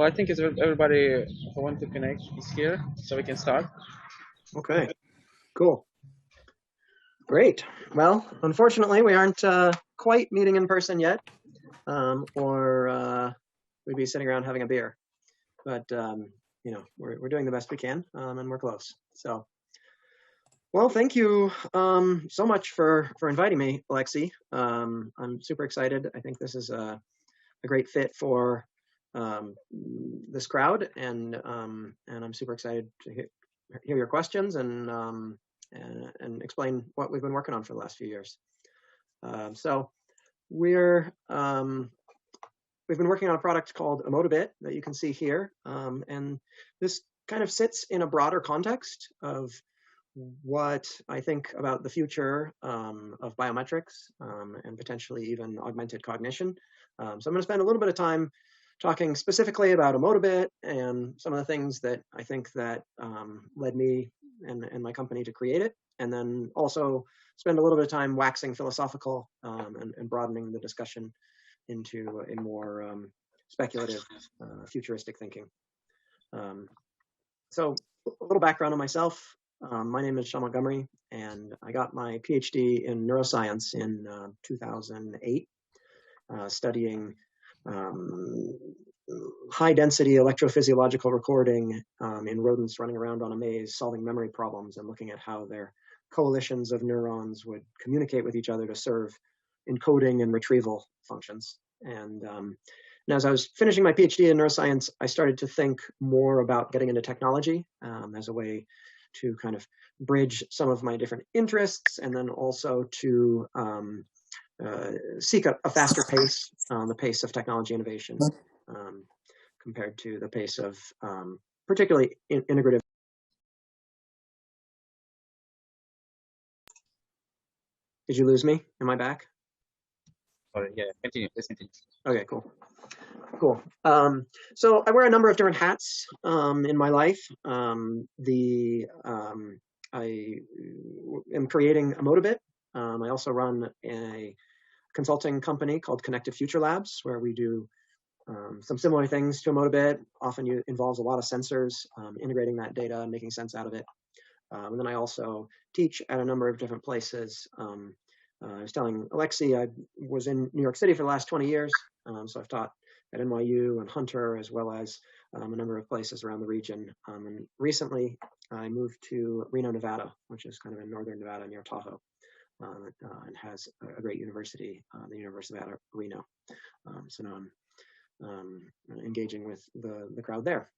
Well, I think it's everybody who wants to connect is here, so we can start. Okay, cool. Great. Well, unfortunately, we aren't quite meeting in person yet, or we'd be sitting around having a beer. But you know, we're doing the best we can, and we're close. So, well, thank you so much for inviting me, Alexi. I'm super excited. I think this is a great fit for this crowd, and I'm super excited to hear your questions and explain what we've been working on for the last few years. So we've been working on a product called EmotiBit that you can see here, and this kind of sits in a broader context of what I think about the future of biometrics and potentially even augmented cognition. So I'm going to spend a little bit of time talking specifically about EmotiBit and some of the things that I think that led me and my company to create it, and then also spend a little bit of time waxing philosophical and broadening the discussion into a more speculative, futuristic thinking. So a little background on myself. My name is Sean Montgomery, and I got my PhD in neuroscience in 2008, studying high-density electrophysiological recording in rodents running around on a maze, solving memory problems, and looking at how their coalitions of neurons would communicate with each other to serve encoding and retrieval functions. And as I was finishing my PhD in neuroscience, I started to think more about getting into technology as a way to kind of bridge some of my different interests, and then also to seek a faster pace, the pace of technology innovation compared to the pace of particularly integrative. Did you lose me? Am I back? Sorry, yeah, continue, please continue. Okay, cool. Cool. So I wear a number of different hats in my life. I am creating EmotiBit. I also run a consulting company called Connected Future Labs, where we do some similar things to EmotiBit. Often involves a lot of sensors, integrating that data and making sense out of it. And then I also teach at a number of different places. I was telling Alexi, I was in New York City for the last 20 years. So I've taught at NYU and Hunter, as well as a number of places around the region. And recently I moved to Reno, Nevada, which is kind of in northern Nevada near Tahoe, and has a great university, the University of Nevada, Reno. So now I'm engaging with the crowd there.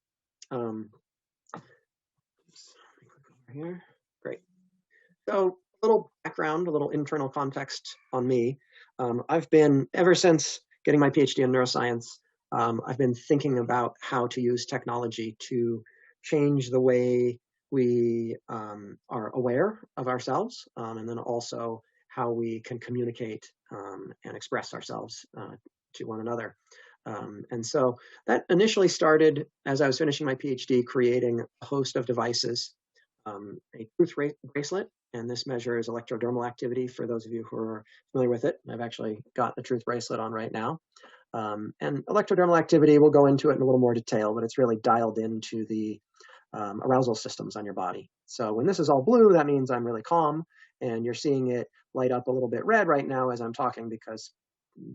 Oops, let me click over here. Great. So a little background, a little internal context on me. I've been, ever since getting my PhD in neuroscience, I've been thinking about how to use technology to change the way we are aware of ourselves, and then also how we can communicate and express ourselves to one another. And so that initially started as I was finishing my PhD, creating a host of devices, a truth bracelet, and this measures electrodermal activity for those of you who are familiar with it. I've actually got the truth bracelet on right now. And electrodermal activity, we'll go into it in a little more detail, but it's really dialed into the arousal systems on your body. So when this is all blue, that means I'm really calm, and you're seeing it light up a little bit red right now as I'm talking, because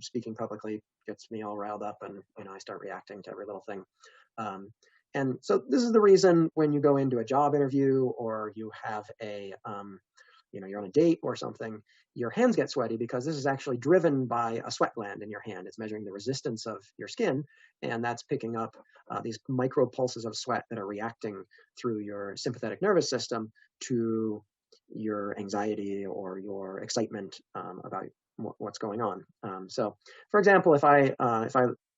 speaking publicly gets me all riled up, and I start reacting to every little thing. And so this is the reason when you go into a job interview, or you have a, you're on a date or something, your hands get sweaty, because this is actually driven by a sweat gland in your hand. It's measuring the resistance of your skin, and that's picking up these micro pulses of sweat that are reacting through your sympathetic nervous system to your anxiety or your excitement about what's going on. So, for example, if I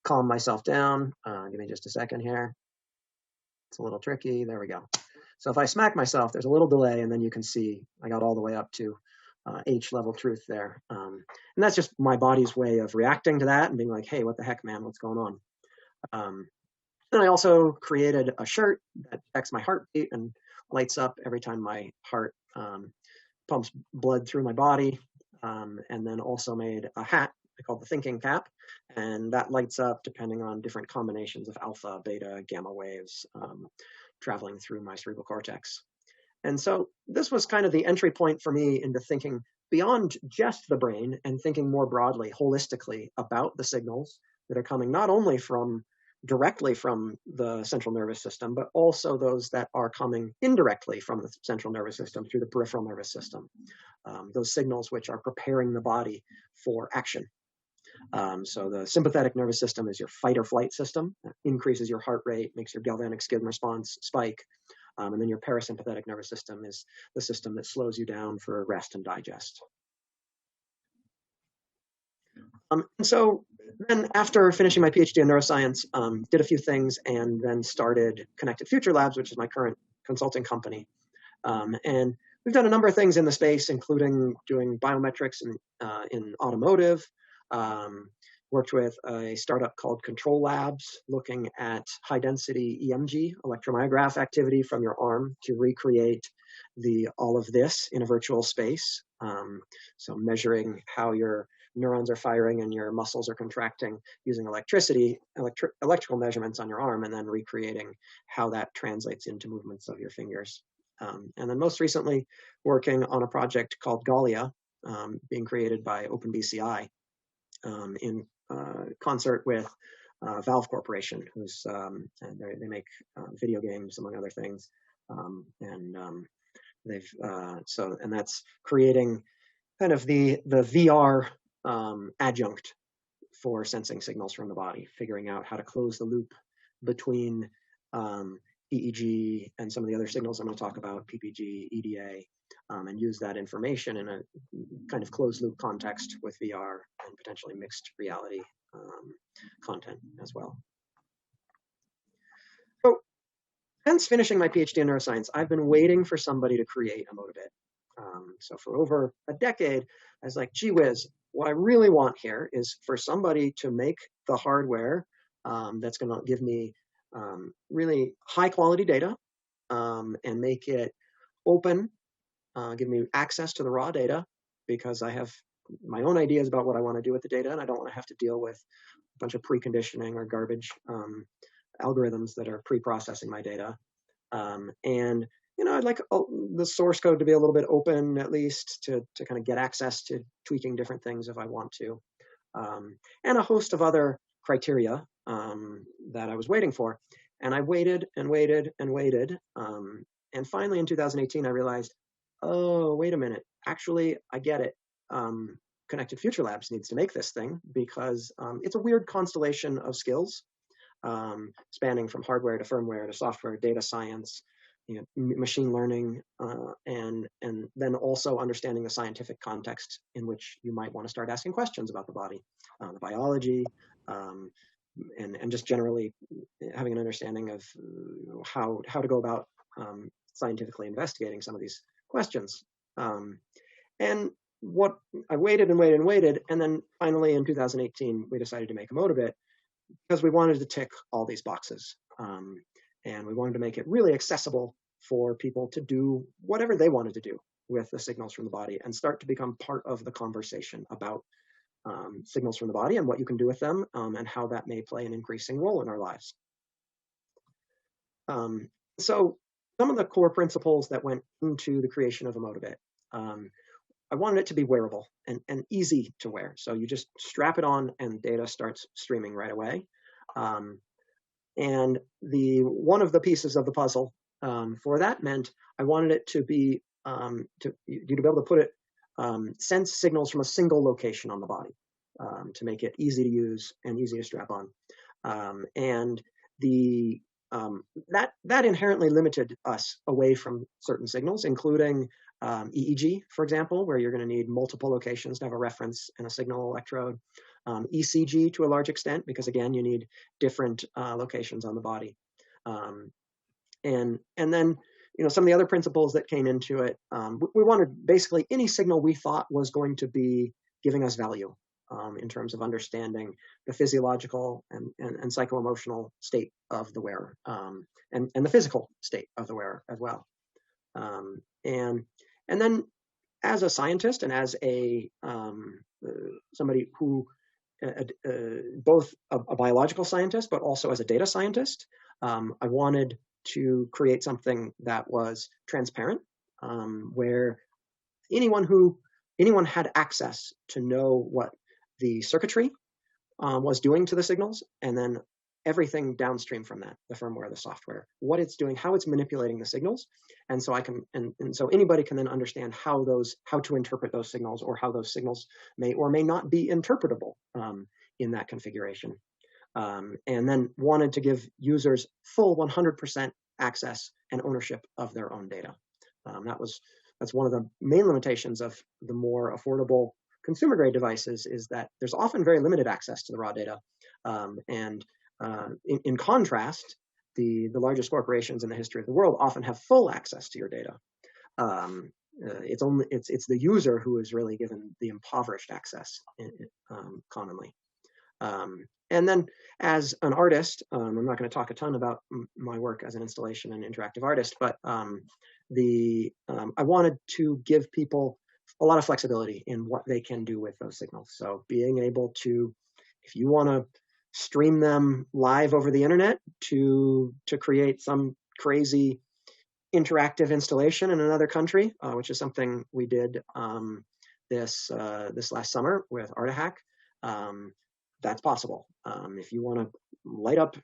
calm myself down, give me just a second here. It's a little tricky. There we go. So if I smack myself, there's a little delay, and then you can see I got all the way up to H level truth there. And that's just my body's way of reacting to that and being like, hey, what the heck, man, what's going on? Then I also created a shirt that checks my heartbeat and lights up every time my heart pumps blood through my body. And then also made a hat, called the thinking cap, and that lights up depending on different combinations of alpha, beta, gamma waves traveling through my cerebral cortex. And so this was kind of the entry point for me into thinking beyond just the brain and thinking more broadly, holistically about the signals that are coming not only directly from the central nervous system, but also those that are coming indirectly from the central nervous system through the peripheral nervous system. Those signals which are preparing the body for action. So the sympathetic nervous system is your fight or flight system. That increases your heart rate, makes your galvanic skin response spike. And then your parasympathetic nervous system is the system that slows you down for rest and digest. And so then after finishing my PhD in neuroscience, did a few things and then started Connected Future Labs, which is my current consulting company. And we've done a number of things in the space, including doing biometrics in automotive, worked with a startup called Control Labs, looking at high-density EMG, electromyograph activity from your arm to recreate all of this in a virtual space. So measuring how your neurons are firing and your muscles are contracting using electrical measurements on your arm, and then recreating how that translates into movements of your fingers. And then most recently, working on a project called Gallia, being created by OpenBCI in concert with Valve Corporation, who's and they make video games among other things, and that's creating kind of the VR adjunct for sensing signals from the body, figuring out how to close the loop between EEG and some of the other signals I'm going to talk about, PPG, EDA, and use that information in a kind of closed loop context with VR and potentially mixed reality content as well. So since finishing my PhD in neuroscience, I've been waiting for somebody to create EmotiBit. So for over a decade, I was like, gee whiz, what I really want here is for somebody to make the hardware that's going to give me really high quality data and make it open, give me access to the raw data, because I have my own ideas about what I want to do with the data, and I don't want to have to deal with a bunch of preconditioning or garbage algorithms that are pre-processing my data. And I'd like the source code to be a little bit open, at least to kind of get access to tweaking different things if I want to, and a host of other criteria that I was waiting for. And I waited and waited and waited. And finally in 2018, I realized, oh, wait a minute, actually, I get it. Connected Future Labs needs to make this thing because it's a weird constellation of skills spanning from hardware to firmware to software, data science, machine learning, and then also understanding the scientific context in which you might want to start asking questions about the body, the biology, and just generally having an understanding of how to go about scientifically investigating some of these questions. And what I waited and waited and waited, and then finally in 2018, we decided to make EmotiBit because we wanted to tick all these boxes. And we wanted to make it really accessible for people to do whatever they wanted to do with the signals from the body and start to become part of the conversation about signals from the body and what you can do with them and how that may play an increasing role in our lives. So some of the core principles that went into the creation of EmotiBit, I wanted it to be wearable and easy to wear. So you just strap it on and data starts streaming right away. And one of the pieces of the puzzle for that meant I wanted it to be to be able to put it sense signals from a single location on the body to make it easy to use and easy to strap on. And that inherently limited us away from certain signals, including EEG, for example, where you're going to need multiple locations to have a reference and a signal electrode. ECG to a large extent, because again, you need different locations on the body. And then, some of the other principles that came into it, we wanted basically any signal we thought was going to be giving us value in terms of understanding the physiological and psycho-emotional state of the wearer, and the physical state of the wearer as well. And then as a scientist and as somebody who both a biological scientist, but also as a data scientist. I wanted to create something that was transparent, where anyone had access to know what the circuitry was doing to the signals, and then everything downstream from that, the firmware, the software, what it's doing, how it's manipulating the signals. And so I can, and so anybody can then understand how to interpret those signals, or how those signals may or may not be interpretable in that configuration. And then wanted to give users full 100% access and ownership of their own data. That's one of the main limitations of the more affordable consumer grade devices, is that there's often very limited access to the raw data. In contrast, the largest corporations in the history of the world often have full access to your data. It's the user who is really given the impoverished access commonly. And then as an artist, I'm not going to talk a ton about my work as an installation and interactive artist, but I wanted to give people a lot of flexibility in what they can do with those signals. So being able to, if you want to stream them live over the internet to create some crazy interactive installation in another country, which is something we did this last summer with Artahack. That's possible. If you want to light up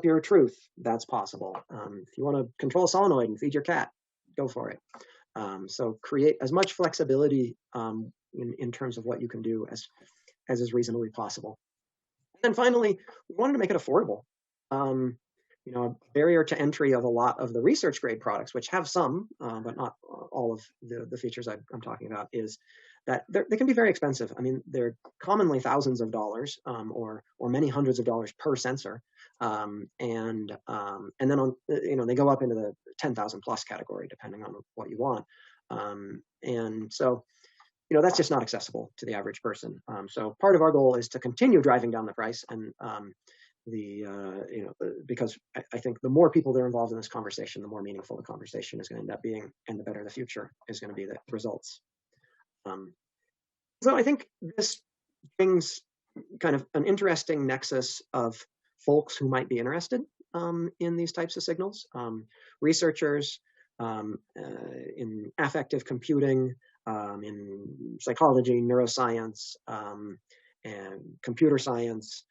your truth, that's possible. If you want to control a solenoid and feed your cat, go for it. So create as much flexibility in terms of what you can do as is reasonably possible. And then finally, we wanted to make it affordable. A barrier to entry of a lot of the research grade products, which have some, but not all of the features I'm talking about, is that they can be very expensive. I mean, they're commonly thousands of dollars, or many hundreds of dollars per sensor, and then they go up into the 10,000 plus category depending on what you want, and so that's just not accessible to the average person. So part of our goal is to continue driving down the price, and because I think the more people that are involved in this conversation, the more meaningful the conversation is going to end up being, and the better the future is going to be the results. So I think this brings kind of an interesting nexus of folks who might be interested in these types of signals. Researchers in affective computing, in psychology, neuroscience, and computer science.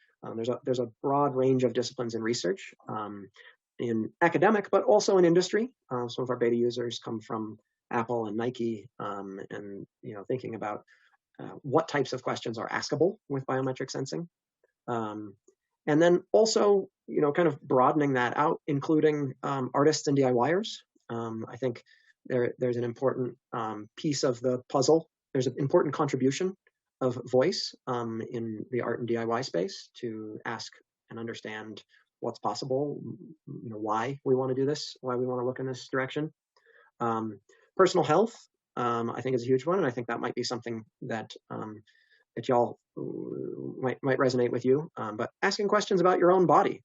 There's a broad range of disciplines in research, in academic, but also in industry. Some of our beta users come from Apple and Nike, and thinking about what types of questions are askable with biometric sensing, and then also kind of broadening that out, including artists and DIYers. I think there's an important piece of the puzzle. There's an important contribution of voice in the art and DIY space to ask and understand what's possible, why we want to do this, why we want to look in this direction. Personal health, I think, is a huge one, and I think that might be something that y'all might resonate with you. But asking questions about your own body.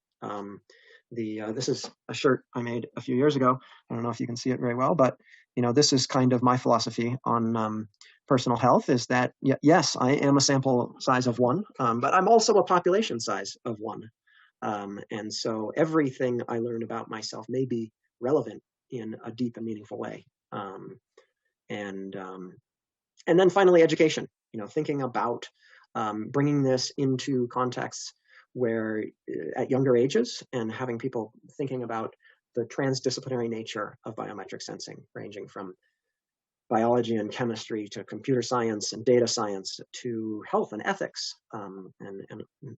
This is a shirt I made a few years ago. I don't know if you can see it very well, but this is kind of my philosophy on personal health, is that yes, I am a sample size of one, but I'm also a population size of one. And so everything I learn about myself may be relevant in a deep and meaningful way. And then finally, education, thinking about bringing this into contexts where at younger ages, and having people thinking about the transdisciplinary nature of biometric sensing, ranging from biology and chemistry to computer science and data science to health and ethics, and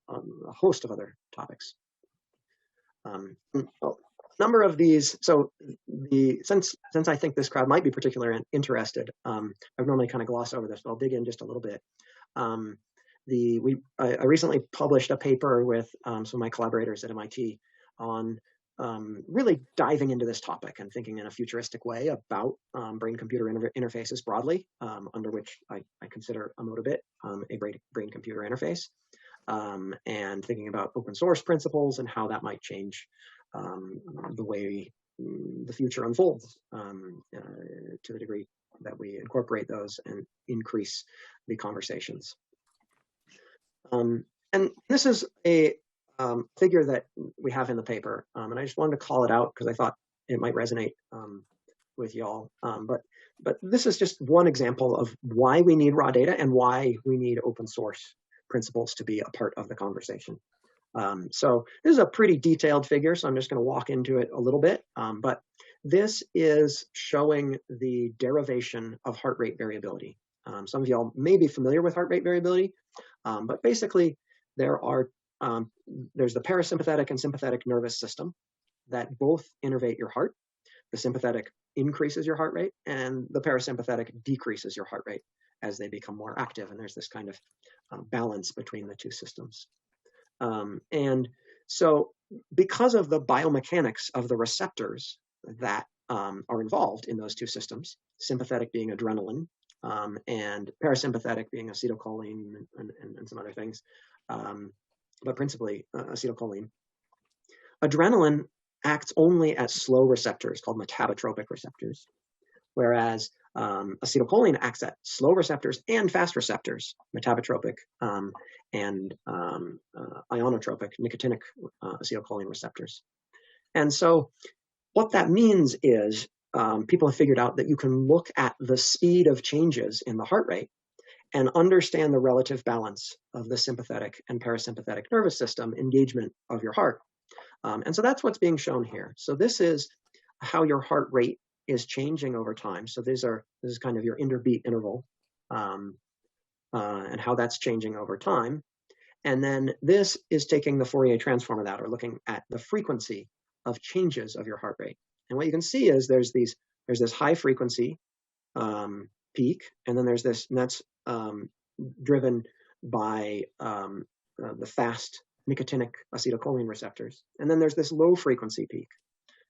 a host of other topics. A number of these, so since I think this crowd might be particularly interested, I would normally kind of gloss over this, but I'll dig in just a little bit. I recently published a paper with some of my collaborators at MIT on really diving into this topic and thinking in a futuristic way about brain-computer interfaces broadly, under which I consider EmotiBit a brain-computer interface, and thinking about open source principles and how that might change the way the future unfolds, to the degree that we incorporate those and increase the conversations. And this is a figure that we have in the paper, and I just wanted to call it out because I thought it might resonate with y'all. But this is just one example of why we need raw data and why we need open source principles to be a part of the conversation. So this is a pretty detailed figure, so I'm just going to walk into it a little bit. But this is showing the derivation of heart rate variability. Some of y'all may be familiar with heart rate variability, but basically there's the parasympathetic and sympathetic nervous system that both innervate your heart. The sympathetic increases your heart rate, and the parasympathetic decreases your heart rate as they become more active. And there's this kind of balance between the two systems. And so because of the biomechanics of the receptors that are involved in those two systems, sympathetic being adrenaline, and parasympathetic being acetylcholine and some other things, but principally acetylcholine. Adrenaline acts only at slow receptors called metabotropic receptors, whereas acetylcholine acts at slow receptors and fast receptors, metabotropic and ionotropic, nicotinic acetylcholine receptors. And so what that means is people have figured out that you can look at the speed of changes in the heart rate and understand the relative balance of the sympathetic and parasympathetic nervous system engagement of your heart. And so that's what's being shown here. So this is how your heart rate is changing over time. So this is kind of your interbeat interval and how that's changing over time. And then this is taking the Fourier transform of that, or looking at the frequency of changes of your heart rate. And what you can see is there's this high frequency peak, and then there's this, and that's driven by the fast nicotinic acetylcholine receptors. And then there's this low frequency peak.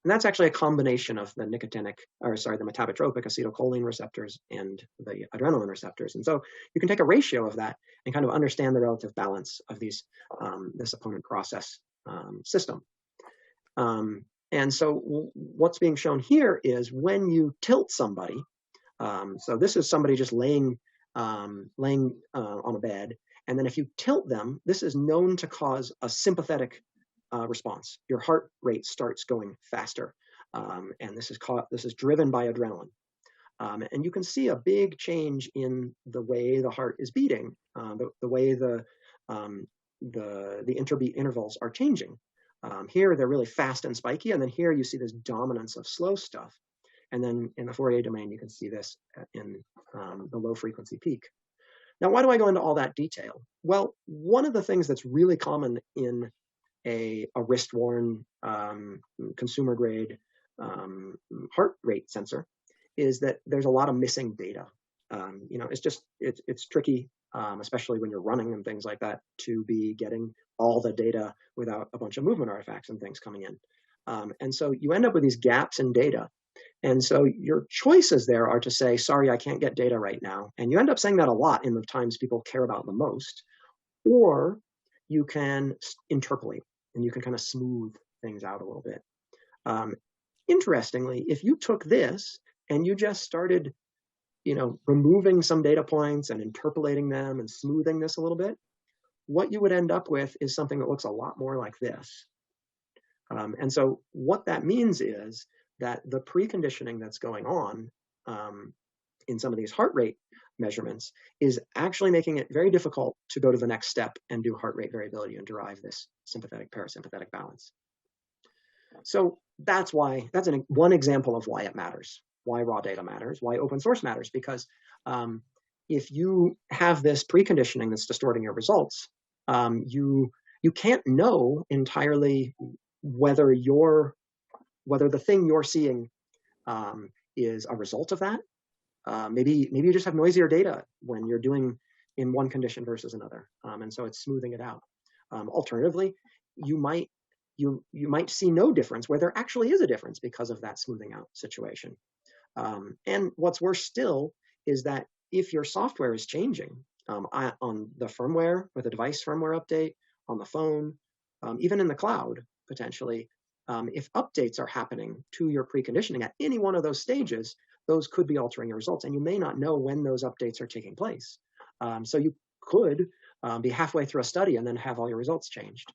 And that's actually a combination of the the metabotropic acetylcholine receptors and the adrenaline receptors. And so you can take a ratio of that and kind of understand the relative balance of these, this opponent process system. And so what's being shown here is when you tilt somebody, so this is somebody just laying on a bed, and then if you tilt them, this is known to cause a sympathetic response. Your heart rate starts going faster, and this is driven by adrenaline. And you can see a big change in the way the heart is beating, the way the interbeat intervals are changing. Here they're really fast and spiky, and then here you see this dominance of slow stuff. And then in the Fourier domain, you can see this in the low frequency peak. Now, why do I go into all that detail? Well, one of the things that's really common in a wrist-worn consumer grade heart rate sensor is that there's a lot of missing data. It's tricky, especially when you're running and things like that, to be getting all the data without a bunch of movement artifacts and things coming in. And so you end up with these gaps in data. And so your choices there are to say, sorry, I can't get data right now. And you end up saying that a lot in the times people care about the most. Or you can interpolate, and you can kind of smooth things out a little bit. Interestingly, if you took this and you just started, removing some data points and interpolating them and smoothing this a little bit, what you would end up with is something that looks a lot more like this. And so what that means is that the preconditioning that's going on in some of these heart rate measurements is actually making it very difficult to go to the next step and do heart rate variability and derive this sympathetic parasympathetic balance. So that's one example of why it matters, why raw data matters, why open source matters, because if you have this preconditioning that's distorting your results, you can't know entirely whether the thing you're seeing is a result of that. Maybe you just have noisier data when you're doing in one condition versus another, and so it's smoothing it out. Alternatively, you might see no difference where there actually is a difference because of that smoothing out situation. And what's worse still is that if your software is changing on the firmware with a device firmware update, on the phone, even in the cloud potentially, if updates are happening to your preconditioning at any one of those stages, those could be altering your results, and you may not know when those updates are taking place. So you could be halfway through a study and then have all your results changed.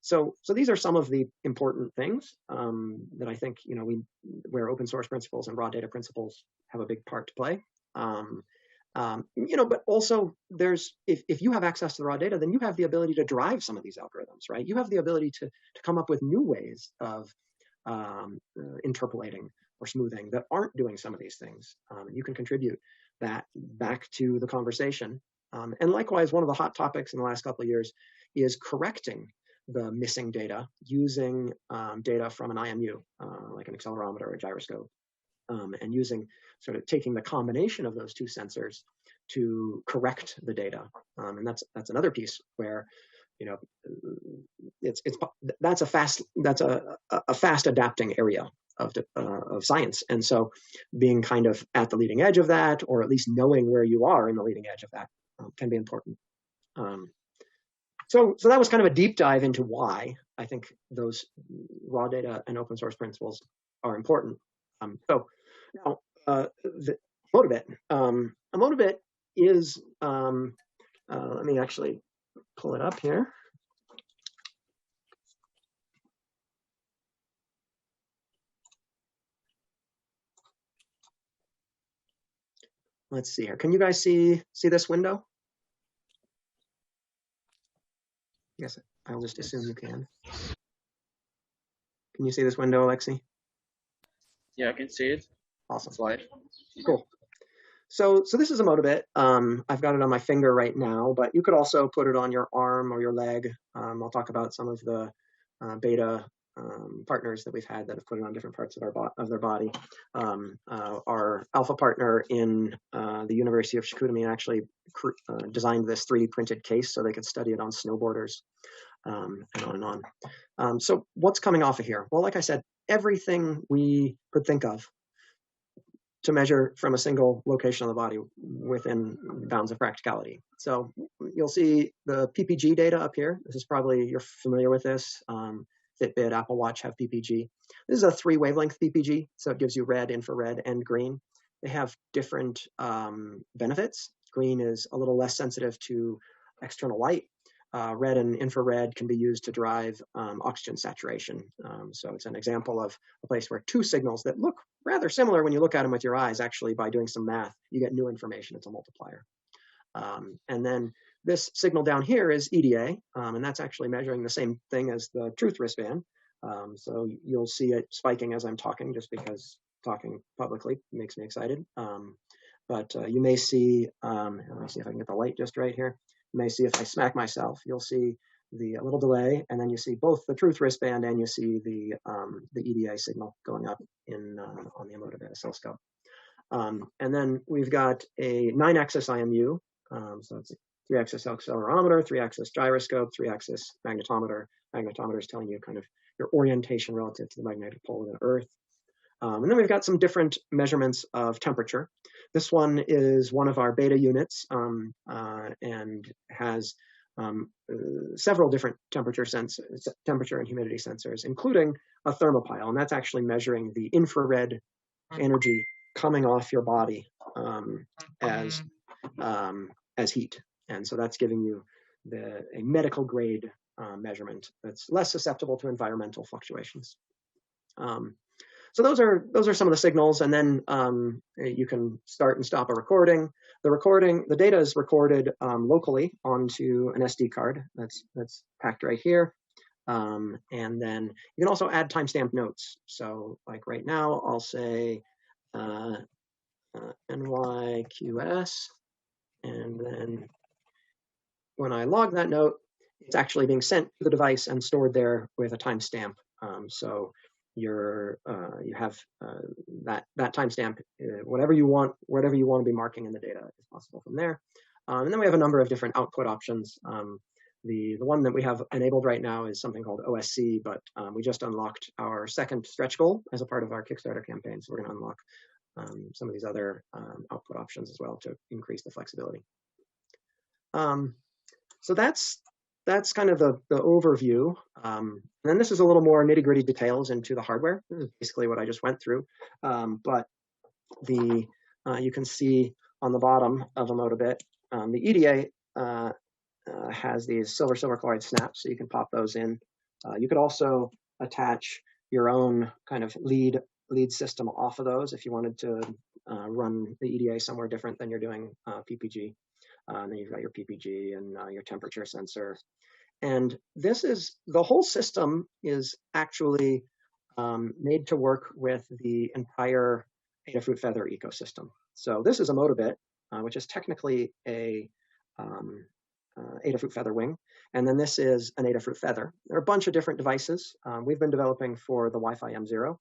So these are some of the important things that I think, where open source principles and raw data principles have a big part to play. But also if you have access to the raw data, then you have the ability to drive some of these algorithms, right? You have the ability to come up with new ways of interpolating or smoothing that aren't doing some of these things. You can contribute that back to the conversation. And likewise, one of the hot topics in the last couple of years is correcting the missing data using data from an IMU, like an accelerometer or a gyroscope, and using sort of taking the combination of those two sensors to correct the data. And that's another piece where, that's a fast adapting area of science. And so being kind of at the leading edge of that, or at least knowing where you are in the leading edge of that, can be important. So that was kind of a deep dive into why I think those raw data and open source principles are important. So now the EmotiBit. EmotiBit is, let me actually pull it up here. Let's see here. Can you guys see this window? Yes, I'll just assume you can. Can you see this window, Alexi? Yeah, I can see it. Awesome. Slide. Cool. So this is EmotiBit. I've got it on my finger right now, but you could also put it on your arm or your leg. I'll talk about some of the beta partners that we've had that have put it on different parts of their body. Our alpha partner in the University of Chicoutimi actually designed this 3D printed case so they could study it on snowboarders, and on and on. So what's coming off of here? Well, like I said, everything we could think of to measure from a single location of the body within bounds of practicality. So you'll see the PPG data up here. This is probably, you're familiar with this. Fitbit, Apple Watch have PPG. This is a 3-wavelength PPG, so it gives you red, infrared, and green. They have different benefits. Green is a little less sensitive to external light. Red and infrared can be used to drive oxygen saturation. So it's an example of a place where two signals that look rather similar when you look at them with your eyes, actually by doing some math, you get new information. It's a multiplier. And then this signal down here is EDA, and that's actually measuring the same thing as the truth wristband. So you'll see it spiking as I'm talking, just because talking publicly makes me excited. But you may see, let me see if I can get the light just right here. You may see if I smack myself, you'll see the little delay, and then you see both the truth wristband and you see the EDA signal going up in on the EmotiBit oscilloscope. And then we've got a 9-axis IMU, so it's a 3-axis accelerometer, 3-axis gyroscope, 3-axis magnetometer. Magnetometer is telling you kind of your orientation relative to the magnetic pole of the Earth. And then we've got some different measurements of temperature. This one is one of our beta units and has several different temperature and humidity sensors, including a thermopile, and that's actually measuring the infrared energy coming off your body as heat. And so that's giving you a medical grade measurement that's less susceptible to environmental fluctuations. So those are some of the signals, and then you can start and stop a recording. The data is recorded locally onto an SD card that's packed right here, and then you can also add timestamp notes. So like right now, I'll say NYQS, and then when I log that note, it's actually being sent to the device and stored there with a timestamp. So you have that timestamp, whatever you want to be marking in the data is possible from there. And then we have a number of different output options. The one that we have enabled right now is something called OSC, but we just unlocked our second stretch goal as a part of our Kickstarter campaign. So we're going to unlock some of these other output options as well to increase the flexibility. So that's kind of the overview. And then this is a little more nitty-gritty details into the hardware. This is basically what I just went through. But you can see on the bottom of EmotiBit, the EDA has these silver chloride snaps, so you can pop those in. You could also attach your own kind of lead system off of those if you wanted to run the EDA somewhere different than you're doing PPG. And then you've got your PPG and your temperature sensor. And this is, the whole system is actually made to work with the entire Adafruit Feather ecosystem. So this is EmotiBit, which is technically a Adafruit Feather wing. And then this is an Adafruit Feather. There are a bunch of different devices. We've been developing for the Wi-Fi M0,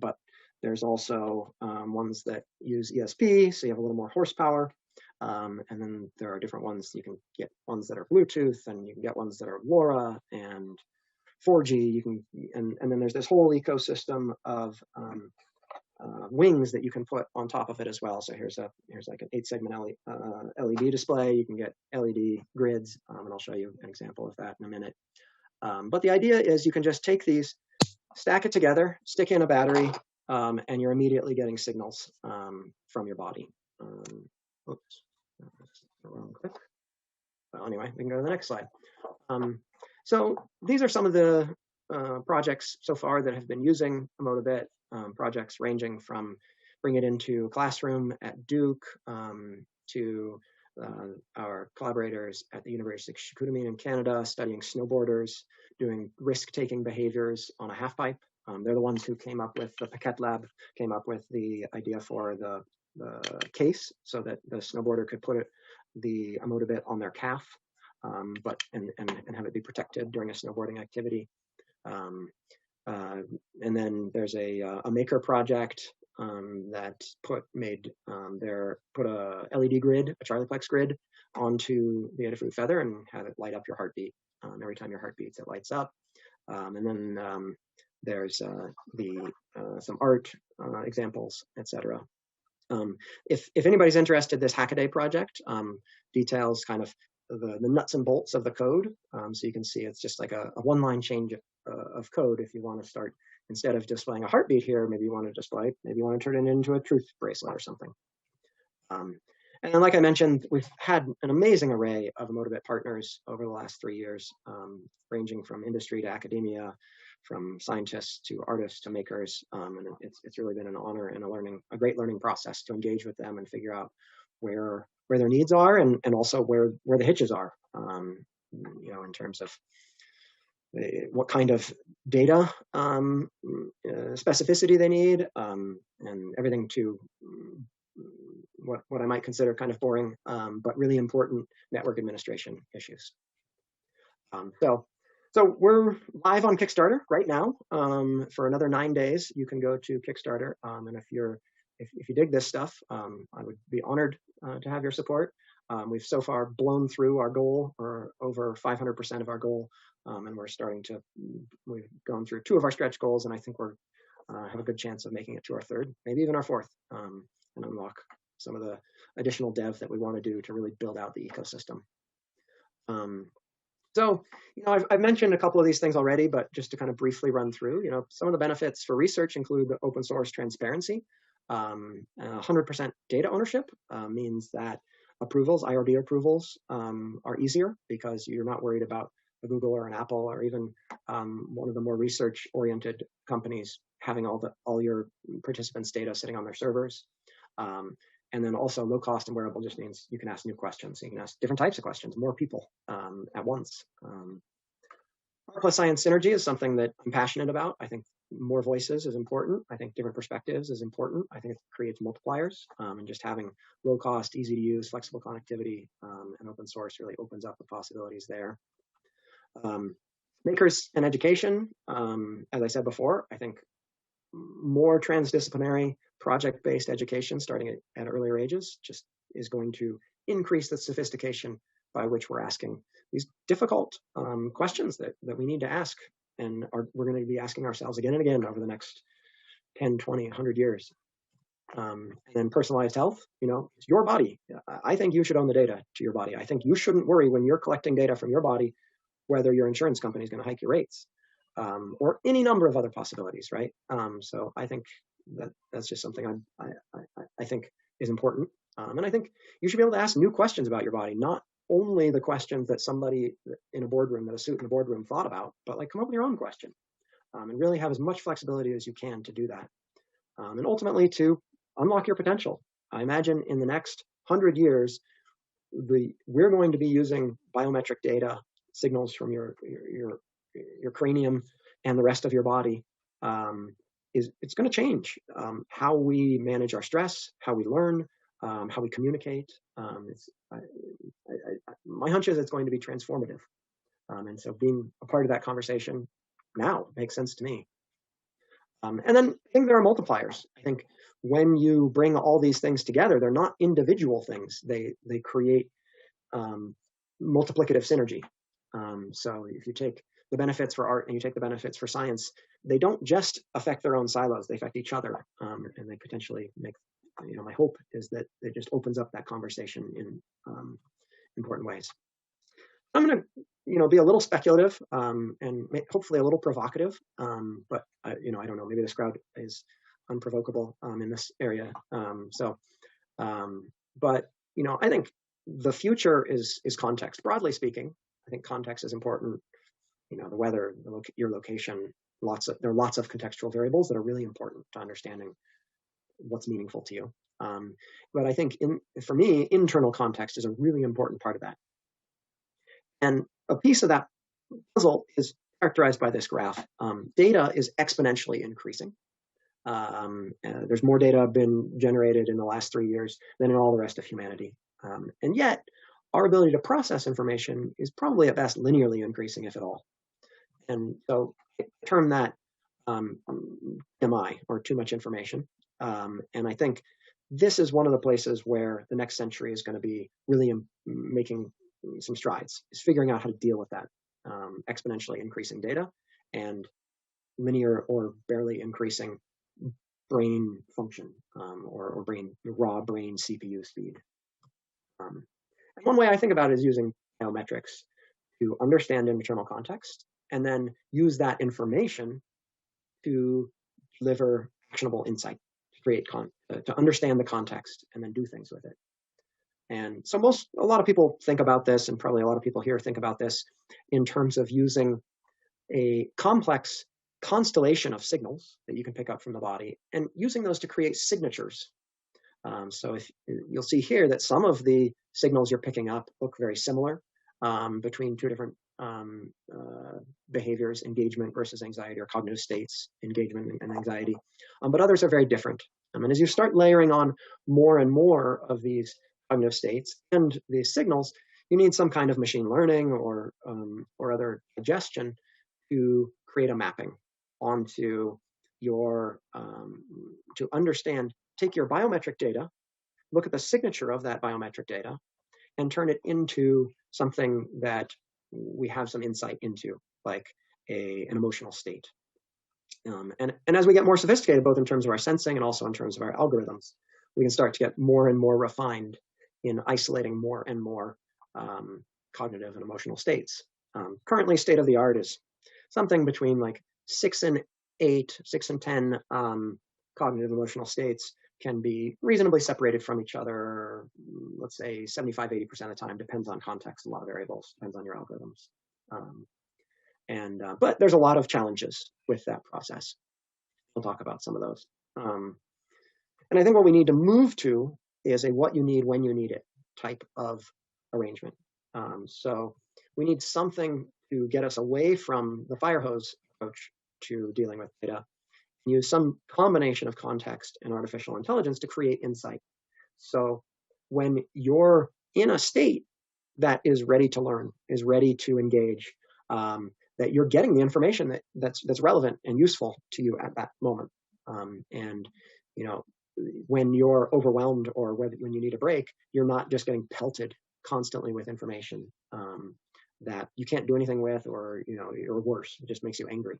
but there's also ones that use ESP, so you have a little more horsepower. And then there are different ones. You can get ones that are Bluetooth, and you can get ones that are LoRa and 4G. You can, and then there's this whole ecosystem of wings that you can put on top of it as well. So here's like an 8-segment LED display. You can get LED grids, and I'll show you an example of that in a minute. But the idea is you can just take these, stack it together, stick in a battery, and you're immediately getting signals from your body. Oops, wrong click. Well, anyway, we can go to the next slide. So these are some of the projects so far that have been using EmotiBit, projects ranging from bring it into a classroom at Duke to our collaborators at the University of Chicoutimi in Canada studying snowboarders, doing risk-taking behaviors on a half pipe. They're the ones who came up with, the Paquette Lab came up with the idea for the case so that the snowboarder could put the EmotiBit on their calf, but and have it be protected during a snowboarding activity. And then there's a maker project that put a LED grid, a Charlieplex grid, onto the Adafruit Feather and have it light up your heartbeat. Every time your heart beats, it lights up. And then there's some art examples, etc. If anybody's interested, this Hackaday project details kind of the nuts and bolts of the code. So you can see it's just like a one-line change of code. If you want to start, instead of displaying a heartbeat here, maybe you want to display, maybe you want to turn it into a truth bracelet or something. And then, like I mentioned, we've had an amazing array of EmotiBit partners over the last 3 years, ranging from industry to academia, from scientists to artists to makers. And it's really been an honor and a great learning process to engage with them and figure out where their needs are and also where the hitches are, you know, in terms of what kind of data specificity they need, and everything to what I might consider kind of boring, but really important network administration issues. So we're live on Kickstarter right now for another 9 days. You can go to Kickstarter, and if you dig this stuff, I would be honored to have your support. We've so far blown through our goal, or over 500% of our goal, and we've gone through 2 of our stretch goals, and I think we're have a good chance of making it to our 3rd, maybe even our 4th, and unlock some of the additional dev that we want to do to really build out the ecosystem. So, you know, I've mentioned a couple of these things already, but just to kind of briefly run through, you know, some of the benefits for research include the open source transparency. 100% data ownership means that approvals, IRB approvals, are easier because you're not worried about a Google or an Apple or even one of the more research-oriented companies having all your participants' data sitting on their servers. And then also low cost and wearable just means you can ask new questions. You can ask different types of questions, more people at once. Plus science synergy is something that I'm passionate about. I think more voices is important. I think different perspectives is important. I think it creates multipliers, and just having low cost, easy to use, flexible connectivity, and open source really opens up the possibilities there. Makers and education, as I said before, I think more transdisciplinary project-based education starting at earlier ages just is going to increase the sophistication by which we're asking these difficult questions that we need to ask, and we're going to be asking ourselves again and again over the next 10, 20, 100 years. And then personalized health, you know, it's your body. I think you should own the data to your body. I think you shouldn't worry when you're collecting data from your body whether your insurance company is going to hike your rates, or any number of other possibilities, right? So I think that's just something I think is important. And I think you should be able to ask new questions about your body, not only the questions that somebody in a boardroom, that a suit in a boardroom thought about, but like come up with your own question, and really have as much flexibility as you can to do that. And ultimately to unlock your potential. I imagine in the next 100 years, we're going to be using biometric data, signals from your cranium and the rest of your body. It's going to change how we manage our stress, how we learn, how we communicate. My hunch is it's going to be transformative. And so being a part of that conversation now makes sense to me. And then I think there are multipliers. I think when you bring all these things together, they're not individual things. They create multiplicative synergy. So if you take the benefits for art and you take the benefits for science, they don't just affect their own silos, they affect each other. And they potentially make, my hope is that it just opens up that conversation in important ways. I'm going to be a little speculative and hopefully a little provocative, but I don't know. Maybe this crowd is unprovocable in this area. But I think the future is context. Broadly speaking, I think context is important. The weather, your location. There are lots of contextual variables that are really important to understanding what's meaningful to you. But I think for me, internal context is a really important part of that. And a piece of that puzzle is characterized by this graph. Data is exponentially increasing. There's more data been generated in the last 3 years than in all the rest of humanity. And yet, our ability to process information is probably at best linearly increasing, if at all. And so I term that MI, or too much information. And I think this is one of the places where the next century is going to be really making some strides, is figuring out how to deal with that exponentially increasing data and linear or barely increasing brain function or raw brain CPU speed. And one way I think about it is using biometrics to understand internal context and then use that information to deliver actionable insight, to create to understand the context and then do things with it. And so a lot of people think about this, and probably a lot of people here think about this in terms of using a complex constellation of signals that you can pick up from the body and using those to create signatures. So if you'll see here that some of the signals you're picking up look very similar between two different behaviors, engagement versus anxiety, or cognitive states, engagement and anxiety. But others are very different. And as you start layering on more and more of these cognitive states and these signals, you need some kind of machine learning or other suggestion to create a mapping onto your, to understand, take your biometric data, look at the signature of that biometric data, and turn it into something that we have some insight into, like an emotional state. And as we get more sophisticated, both in terms of our sensing and also in terms of our algorithms, we can start to get more and more refined in isolating more and more cognitive and emotional states. Currently, state of the art is something between like 6 and 10 cognitive emotional states can be reasonably separated from each other, let's say 75–80% of the time, depends on context, a lot of variables, depends on your algorithms. But there's a lot of challenges with that process. We'll talk about some of those. And I think what we need to move to is a what you need when you need it type of arrangement. So we need something to get us away from the fire hose approach to dealing with data, and use some combination of context and artificial intelligence to create insight. So when you're in a state that is ready to learn, is ready to engage, that you're getting the information that's relevant and useful to you at that moment. And when you're overwhelmed or when you need a break, you're not just getting pelted constantly with information that you can't do anything with, or worse, it just makes you angry.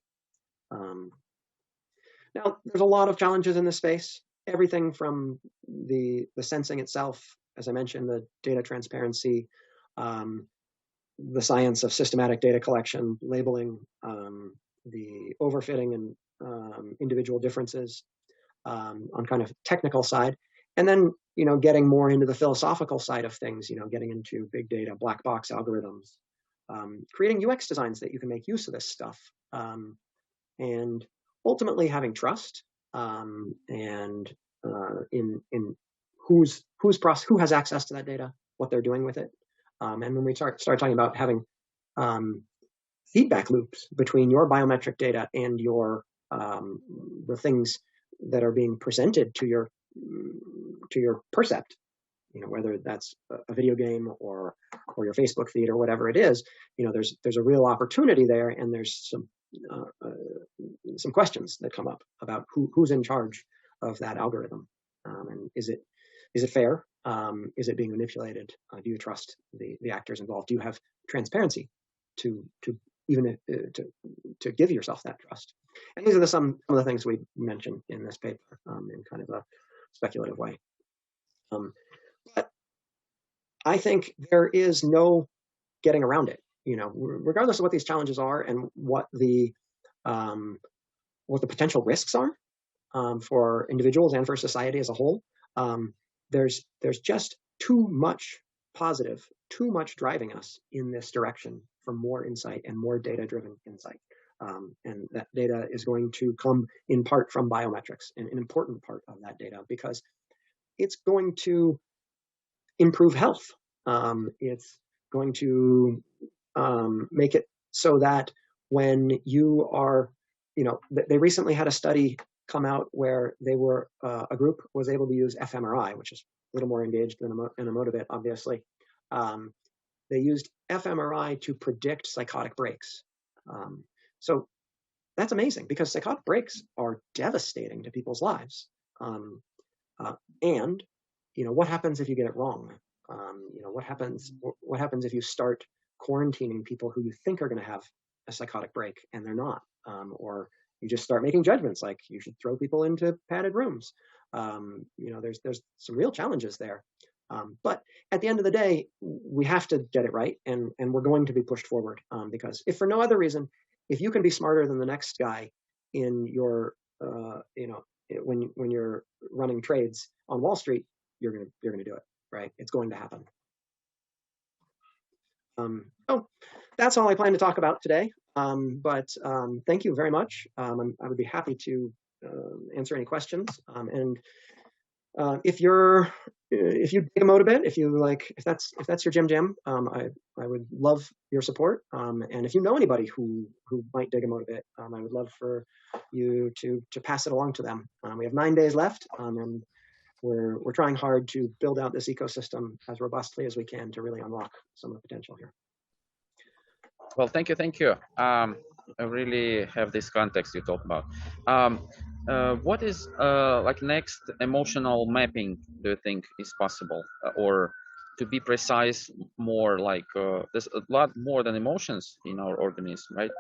Now, there's a lot of challenges in this space. Everything from the sensing itself, as I mentioned, the data transparency, the science of systematic data collection, labeling, the overfitting and individual differences on kind of technical side. And then, getting more into the philosophical side of things, getting into big data, black box algorithms, creating UX designs that you can make use of this stuff, and ultimately having trust, and in who has access to that data, what they're doing with it, and when we start talking about having feedback loops between your biometric data and your the things that are being presented to your percept, whether that's a video game or your Facebook feed or whatever it is, there's a real opportunity there, and there's some questions that come up about who's in charge of that algorithm, and is it fair? Is it being manipulated? Do you trust the actors involved? Do you have transparency to even to give yourself that trust? And these are some of the things we mentioned in this paper, in kind of a speculative way. But I think there is no getting around it. Regardless of what these challenges are and what the potential risks are for individuals and for society as a whole, there's just too much positive, too much driving us in this direction for more insight and more data-driven insight. And that data is going to come in part from biometrics, an important part of that data, because it's going to improve health. It's going to make it so that when you are, they recently had a study come out where they were, a group was able to use fMRI, which is a little more engaged than an EmotiBit, obviously. They used fMRI to predict psychotic breaks. So that's amazing, because psychotic breaks are devastating to people's lives. And what happens if you get it wrong? What happens if you start quarantining people who you think are going to have a psychotic break and they're not? Or you just start making judgments like you should throw people into padded rooms. There's some real challenges there. But at the end of the day, we have to get it right, and we're going to be pushed forward, because if for no other reason, if you can be smarter than the next guy in your, when you're running trades on Wall Street, you're gonna do it, right? It's going to happen. So that's all I plan to talk about today. But thank you very much. I would be happy to answer any questions. And if you dig EmotiBit, if that's your jam, I would love your support. And if you know anybody who might dig EmotiBit, I would love for you to pass it along to them. We have 9 days left, and we're trying hard to build out this ecosystem as robustly as we can to really unlock some of the potential here. Well, thank you. I really have this context you talk about. What is next emotional mapping do you think is possible, or to be precise, more there's a lot more than emotions in our organism, right?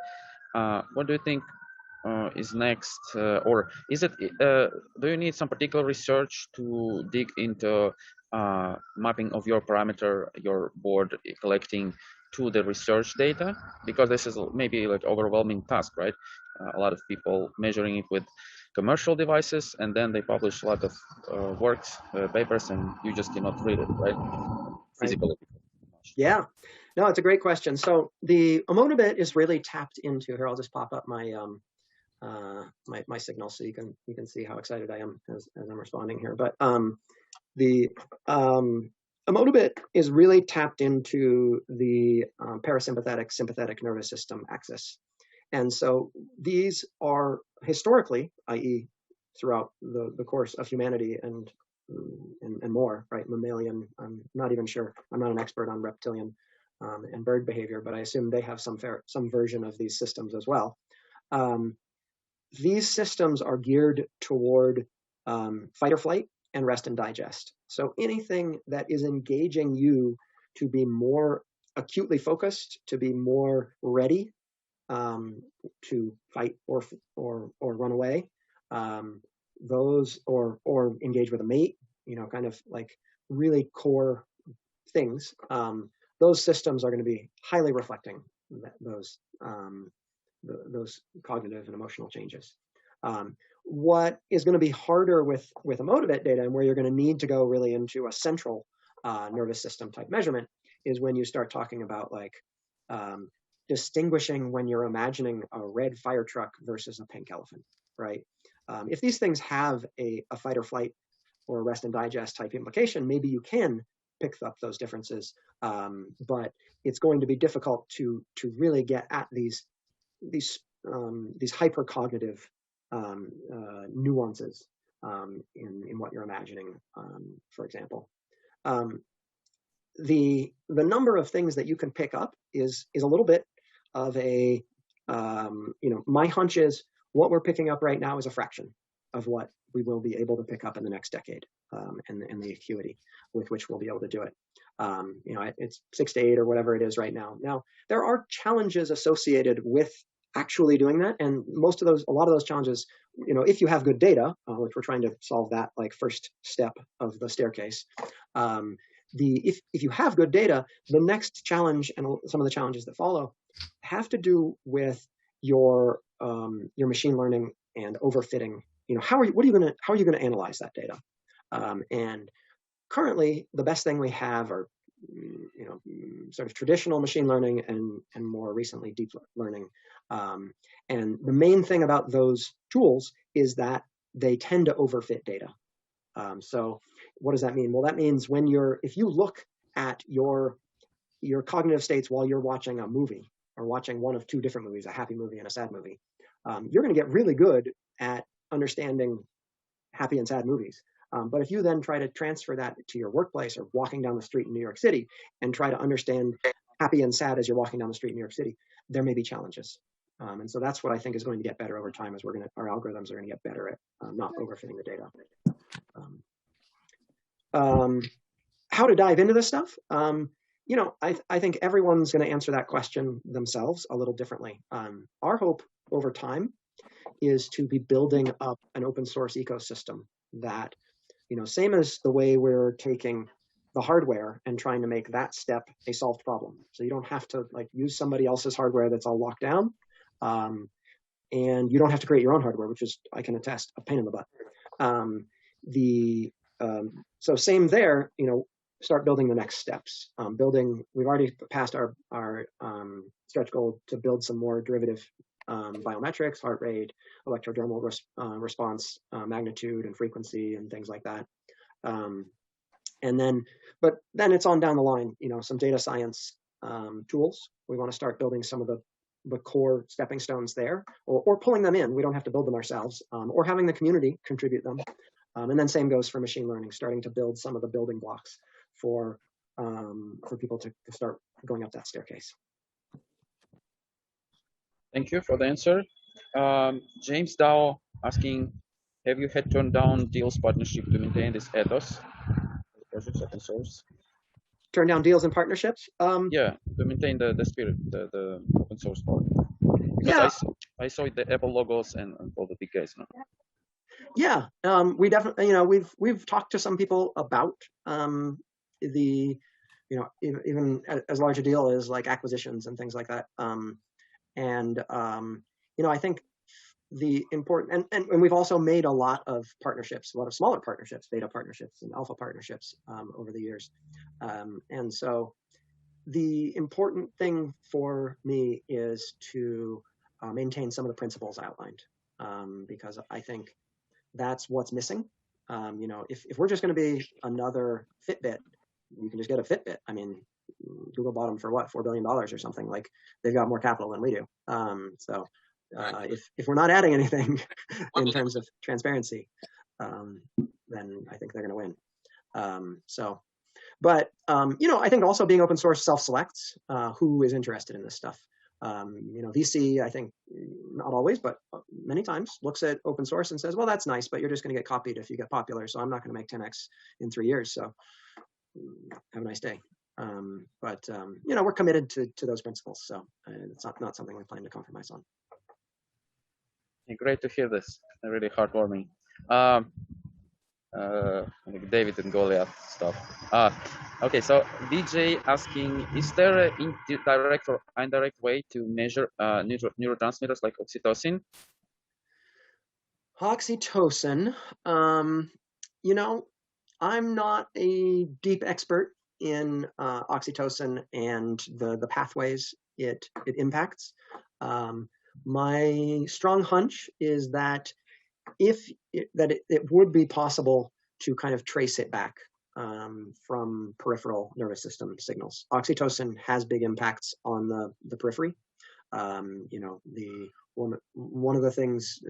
What do you think is next, or is it? Do you need some particular research to dig into mapping of your parameter, your board collecting to the research data? Because this is maybe overwhelming task, right? A lot of people measuring it with commercial devices, and then they publish a lot of works, papers, and you just cannot read it, right? Physically. Yeah, no, it's a great question. So the EmotiBit is really tapped into here. I'll just pop up my my signal so you can see how excited I am as I'm responding here. But the EmotiBit is really tapped into the parasympathetic sympathetic nervous system axis. And so these are historically, i.e. throughout the course of humanity and more, right? Mammalian, I'm not even sure. I'm not an expert on reptilian and bird behavior, but I assume they have some version of these systems as well. These systems are geared toward fight or flight and rest and digest. So anything that is engaging you to be more acutely focused, to be more ready to fight or run away, those or engage with a mate, kind of like really core things. Those systems are going to be highly reflecting those cognitive and emotional changes. what is going to be harder with EmotiBit data, and where you're going to need to go really into a central nervous system type measurement, is when you start talking about like distinguishing when you're imagining a red fire truck versus a pink elephant, right? If these things have a fight or flight or rest and digest type implication, maybe you can pick up those differences, but it's going to be difficult to really get at these hypercognitive nuances in what you're imagining, for example. The number of things that you can pick up is a little bit of a, my hunch is what we're picking up right now is a fraction of what we will be able to pick up in the next decade, and the acuity with which we'll be able to do it. It's 6 to 8 or whatever it is right now. Now, there are challenges associated with actually doing that, and a lot of those challenges, if you have good data, which we're trying to solve that like first step of the staircase. If you have good data, the next challenge and some of the challenges that follow have to do with your machine learning and overfitting. How are you going to analyze that data? And currently, the best thing we have are sort of traditional machine learning and more recently deep learning. And the main thing about those tools is that they tend to overfit data. So what does that mean? Well, that means if you look at your cognitive states while you're watching a movie or watching one of two different movies, a happy movie and a sad movie, you're going to get really good at understanding happy and sad movies. But if you then try to transfer that to your workplace or walking down the street in New York City and try to understand happy and sad as you're walking down the street in New York City, there may be challenges. And so that's what I think is going to get better over time, is our algorithms are going to get better at not overfitting the data. How to dive into this stuff? I think everyone's going to answer that question themselves a little differently. Our hope over time is to be building up an open source ecosystem that, same as the way we're taking the hardware and trying to make that step a solved problem. So you don't have to use somebody else's hardware that's all locked down. And you don't have to create your own hardware, which is, I can attest, a pain in the butt. So same there, start building the next steps. We've already passed our stretch goal to build some more derivative biometrics, heart rate, electrodermal response, magnitude and frequency and things like that. But then it's on down the line, some data science tools. We want to start building some of the core stepping stones there, or pulling them in. We don't have to build them ourselves, or having the community contribute them. And then same goes for machine learning, starting to build some of the building blocks for people to start going up that staircase. Thank you for the answer. James Dow asking, have you had turned down deals partnership to maintain this ethos? Projects open source. Turn down deals and partnerships? Yeah, to maintain the spirit, the open source part. Because yeah. I saw the Apple logos and all the big guys now. Yeah, we definitely, we've talked to some people about even as large a deal as like acquisitions and things like that. I think the important, and we've also made a lot of partnerships, a lot of smaller partnerships, beta partnerships and alpha partnerships over the years. And so the important thing for me is to maintain some of the principles outlined, because I think that's what's missing. If we're just going to be another Fitbit, you can just get a Fitbit. I mean, Google bought them for what, $4 billion or something. Like, they've got more capital than we do. If we're not adding anything in terms of transparency, then I think they're going to win. I think also being open source self-selects who is interested in this stuff. VC, I think, not always, but many times looks at open source and says, well, that's nice, but you're just going to get copied if you get popular. So I'm not going to make 10x in 3 years. So have a nice day. We're committed to those principles. So it's not something we plan to compromise on. Great to hear this. Really heartwarming. Like David and Goliath stuff. Okay, so DJ asking, is there a direct or indirect way to measure neurotransmitters like oxytocin? Oxytocin, you know, I'm not a deep expert in oxytocin and the pathways it impacts. My strong hunch is that it would be possible to kind of trace it back from peripheral nervous system signals. Oxytocin has big impacts on the periphery. You know, one of the things,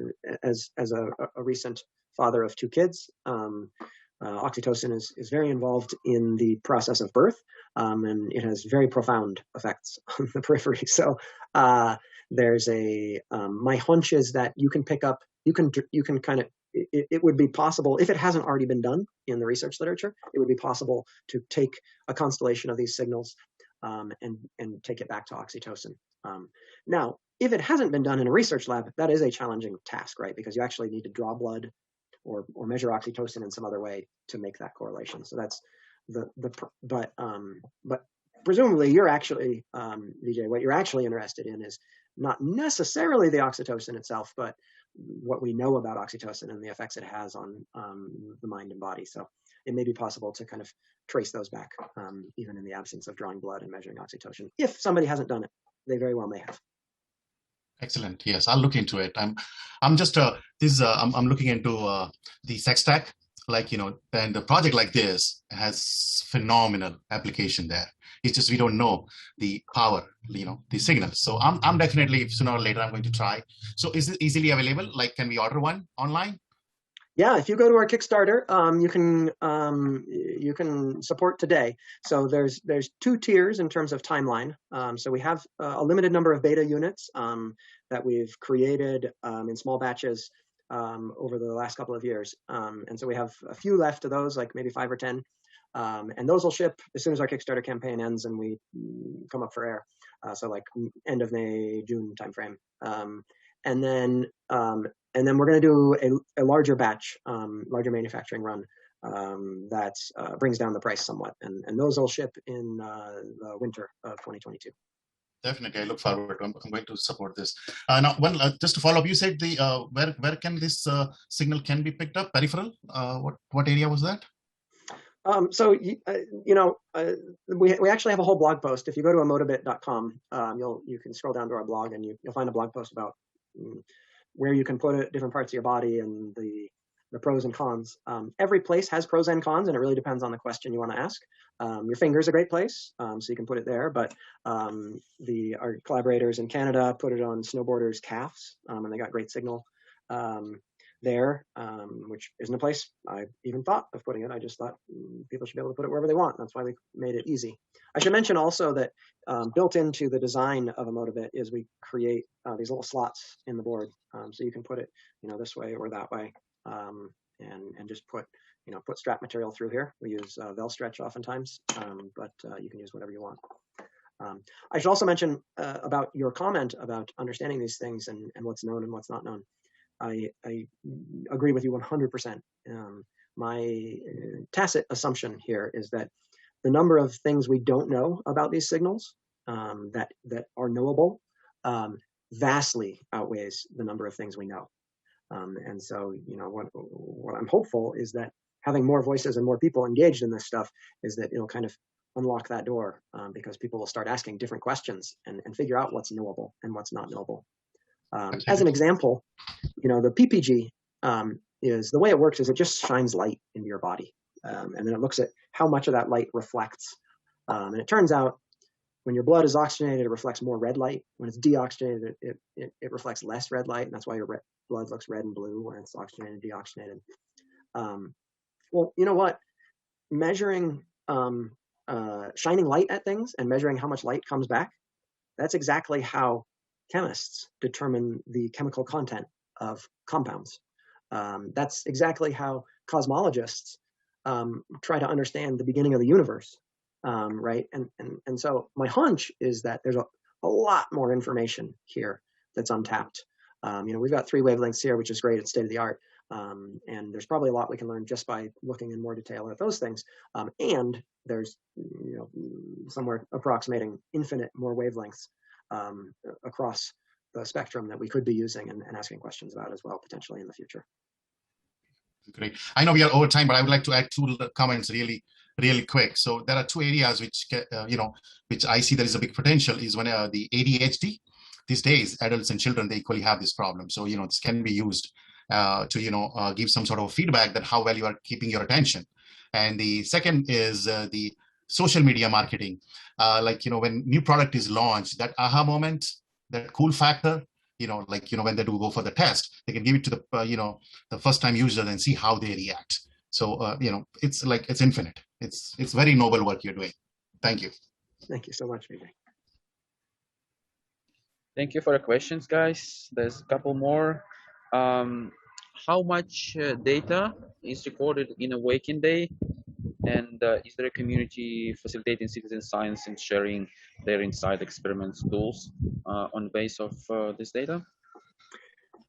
as a recent father of two kids, oxytocin is very involved in the process of birth, and it has very profound effects on the periphery. So there's my hunch is that you can pick up, you can kind of, it would be possible, if it hasn't already been done in the research literature, it would be possible to take a constellation of these signals and take it back to oxytocin. Now, if it hasn't been done in a research lab, that is a challenging task, right? Because you actually need to draw blood or measure oxytocin in some other way to make that correlation. So that's but presumably you're actually, Vijay, what you're actually interested in is not necessarily the oxytocin itself, but what we know about oxytocin and the effects it has on the mind and body. So it may be possible to kind of trace those back, even in the absence of drawing blood and measuring oxytocin. If somebody hasn't done it, they very well may have. Excellent. Yes, I'll look into it. I'm just I'm looking into the sex stack, like, you know, and the project like this has phenomenal application there. It's just we don't know the power, you know, the signal. So I'm definitely, sooner or later I'm going to try. So is it easily available? Like, can we order one online? Yeah, if you go to our Kickstarter, you can support today. So there's two tiers in terms of timeline. So we have a limited number of beta units that we've created in small batches over the last couple of years. And so we have a few left of those, like maybe 5 or 10. And those will ship as soon as our Kickstarter campaign ends and we come up for air. So like end of May, June timeframe. And then we're going to do a larger batch, larger manufacturing run that brings down the price somewhat. And those will ship in the winter of 2022. Definitely, I look forward. I'm going to support this. Now, just to follow up, you said the where can this signal can be picked up? Peripheral? What area was that? So you know, we actually have a whole blog post. If you go to EmotiBit.com, you can scroll down to our blog and you'll find a blog post about where you can put it, different parts of your body, and the pros and cons. Every place has pros and cons, and it really depends on the question you want to ask. Your finger is a great place, so you can put it there, but our collaborators in Canada put it on snowboarders' calves, and they got great signal there, which isn't a place I even thought of putting it. I just thought people should be able to put it wherever they want. That's why we made it easy. I should mention also that built into the design of EmotiBit is we create these little slots in the board, so you can put it, you know, this way or that way, and just put strap material through here. We use Velstretch oftentimes, but you can use whatever you want. I should also mention about your comment about understanding these things and what's known and what's not known. I agree with you 100%. My tacit assumption here is that the number of things we don't know about these signals that are knowable vastly outweighs the number of things we know. And so, you know, what I'm hopeful is that having more voices and more people engaged in this stuff is that it'll kind of unlock that door, because people will start asking different questions and figure out what's knowable and what's not knowable. As an example, you know, the PPG is, the way it works is it just shines light into your body, and then it looks at how much of that light reflects. And it turns out when your blood is oxygenated, it reflects more red light. When it's deoxygenated, it reflects less red light, and that's why your blood looks red and blue when it's oxygenated, deoxygenated. Well, you know what? Measuring shining light at things and measuring how much light comes back, that's exactly how chemists determine the chemical content of compounds. That's exactly how cosmologists try to understand the beginning of the universe, right? And so my hunch is that there's a lot more information here that's untapped. You know, we've got 3 wavelengths here, which is great. It's state of the art. And there's probably a lot we can learn just by looking in more detail at those things. And there's, you know, somewhere approximating infinite more wavelengths across the spectrum that we could be using and asking questions about as well, potentially in the future. Great. I know we are over time, but I would like to add 2 comments really quick. So there are 2 areas which, which I see there is a big potential is when the ADHD. These days, adults and children, they equally have this problem. So, this can be used to, give some sort of feedback that how well you are keeping your attention. And the second is the social media marketing. When new product is launched, that aha moment, that cool factor, when they do go for the test, they can give it to the, the first time user and see how they react. So, it's infinite. It's very noble work you're doing. Thank you. Thank you so much, Vijay. Thank you for the questions, guys. There's a couple more. How much data is recorded in a waking day? And is there a community facilitating citizen science and sharing their inside experiments tools on the base of this data?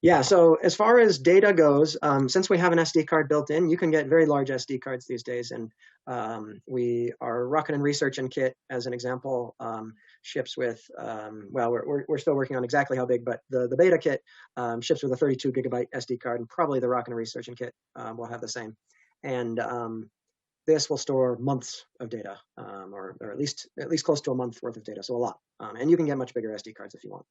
Yeah, so as far as data goes, since we have an SD card built in, you can get very large SD cards these days. And our Rocket and Research and Kit, as an example, ships with, well, we're still working on exactly how big, but the beta kit ships with a 32 gigabyte SD card, and probably the Rocket and Research and Kit will have the same. And this will store months of data, or at least close to a month worth of data, so a lot. And you can get much bigger SD cards if you want.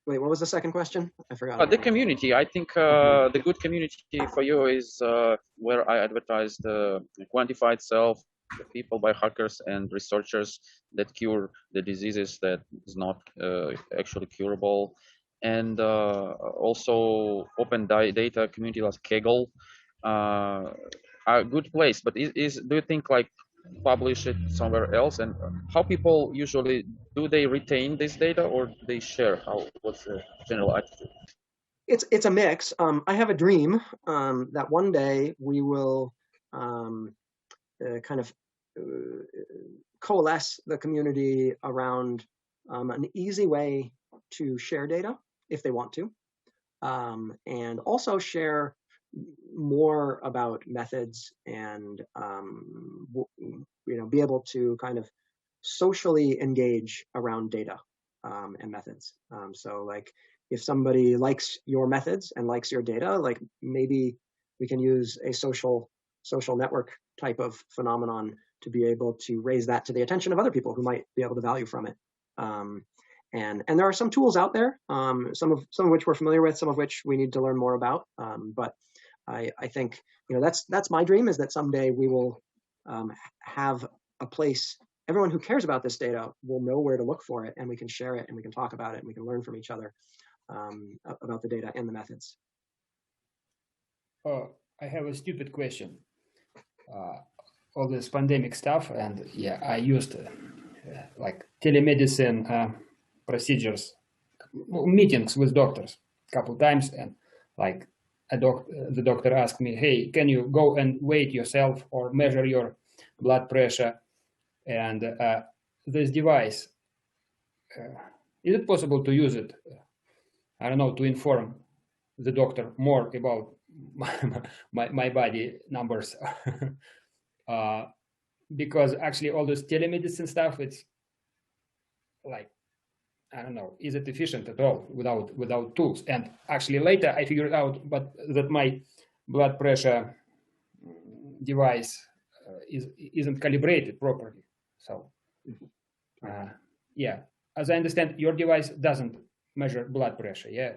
Wait, what was the second question? I forgot. The community. I think the good community for you is where I advertise the Quantified self, the people biohackers and researchers that cure the diseases that is not actually curable, and also open data community like Kaggle, a good place. But do you think like publish it somewhere else, and how people usually do they retain this data or they share? What's the general attitude? It's a mix. I have a dream that one day we will kind of coalesce the community around an easy way to share data if they want to, and also share more about methods and be able to kind of socially engage around data and methods. So like if somebody likes your methods and likes your data, like maybe we can use a social network type of phenomenon to be able to raise that to the attention of other people who might be able to value from it. And there are some tools out there, some of which we're familiar with, some of which we need to learn more about. But I think that's my dream, is that someday we will have a place. Everyone who cares about this data will know where to look for it, and we can share it, and we can talk about it, and we can learn from each other about the data and the methods. Oh, I have a stupid question. All this pandemic stuff, and yeah, I used like telemedicine procedures, meetings with doctors a couple times, and like the doctor asked me, hey, can you go and weigh yourself or measure your blood pressure? And this device, is it possible to use it, I don't know, to inform the doctor more about my body numbers? Because actually all this telemedicine stuff, it's like, I don't know, is it efficient at all without tools? And actually later I figured out that my blood pressure device isn't calibrated properly. So yeah, as I understand, your device doesn't measure blood pressure. Yeah,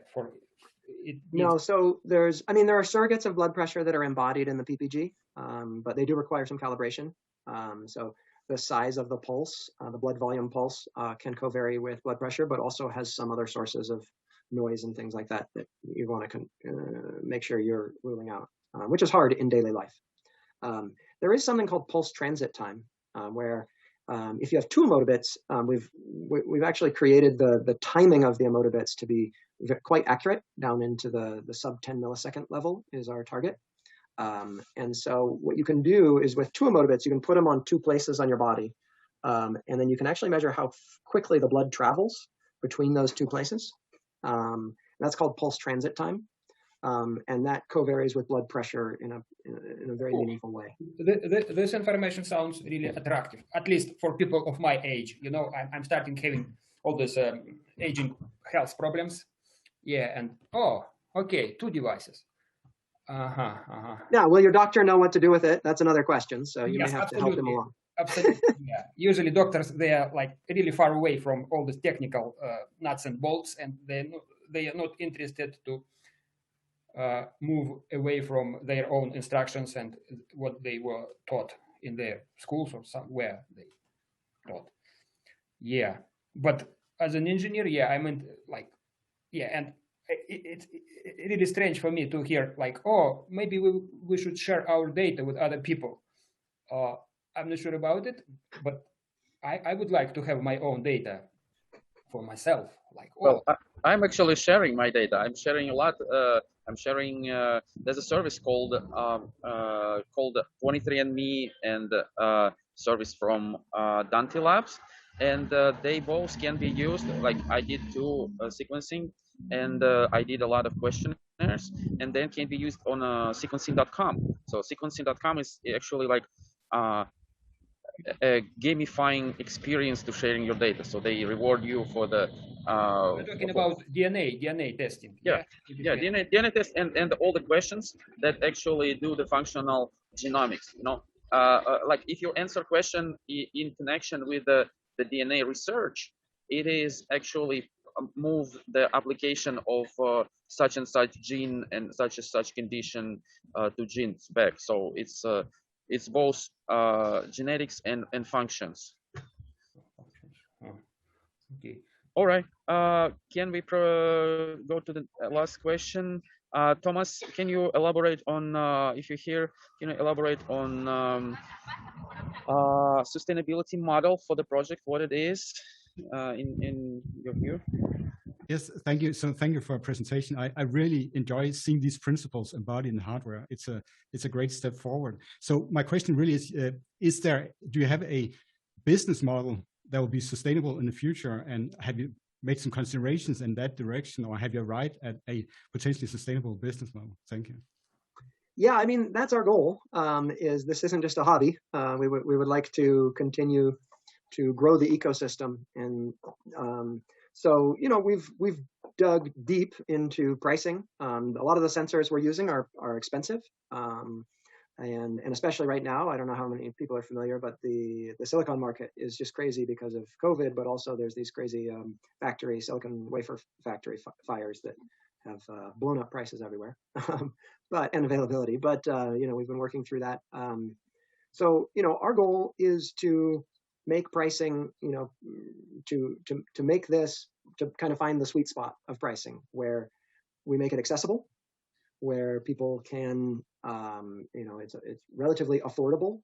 no. So there are surrogates of blood pressure that are embodied in the PPG, but they do require some calibration. So the size of the pulse, the blood volume pulse, can co-vary with blood pressure, but also has some other sources of noise and things like that you want to make sure you're ruling out, which is hard in daily life. There is something called pulse transit time, where if you have two EmotiBits, we've actually created the timing of the EmotiBits to be quite accurate, down into the sub 10 millisecond level is our target. And so what you can do is with two EmotiBits, you can put them on two places on your body. And then you can actually measure how quickly the blood travels between those two places. That's called pulse transit time. And that co-varies with blood pressure in a very meaningful meaningful way. This information sounds really attractive, at least for people of my age. You know, I'm starting having all this aging health problems. Yeah, and oh, okay, 2 devices. Yeah, will your doctor know what to do with it? That's another question. So you may have to help them absolutely. along. Absolutely. Yeah. Usually doctors, they are like really far away from all the technical nuts and bolts, and they are not interested to move away from their own instructions and what they were taught in their schools or somewhere they taught. Yeah, but as an engineer, yeah, I meant like, yeah, and it's really strange for me to hear like, oh, maybe we should share our data with other people. I'm not sure about it, but I would like to have my own data for myself. Like, oh, well, I'm actually sharing my data. I'm sharing a lot. I'm sharing. There's a service called 23andMe and service from Dante Labs, and they both can be used. Like I did 2 sequencing, and I did a lot of questionnaires, and then can be used on sequencing.com. So sequencing.com is actually like a gamifying experience to sharing your data. So they reward you for the. we're talking about DNA testing. Yeah, yeah, DNA test and all the questions that actually do the functional genomics. You know, like if you answer question in connection with the DNA research, it is actually move the application of such and such gene and such condition to genes back. So it's both genetics and functions. Okay. All right. Can we go to the last question? Thomas, can you elaborate on, if you're here, can you elaborate on sustainability model for the project, what it is in your view? Yes, thank you. So thank you for a presentation. I really enjoy seeing these principles embodied in hardware. It's a great step forward. So my question really is do you have a business model that will be sustainable in the future? And have you made some considerations in that direction, or have you arrived at a potentially sustainable business model? Thank you. Yeah, I mean, that's our goal. Is this isn't just a hobby. We would like to continue to grow the ecosystem, and so you know we've dug deep into pricing. A lot of the sensors we're using are expensive, and especially right now, I don't know how many people are familiar, but the silicon market is just crazy because of COVID. But also there's these crazy silicon wafer factory fires that have blown up prices everywhere, and availability. But you know, we've been working through that. So you know, our goal is to make pricing, you know, to make this, to kind of find the sweet spot of pricing where we make it accessible, where people can, you know, it's relatively affordable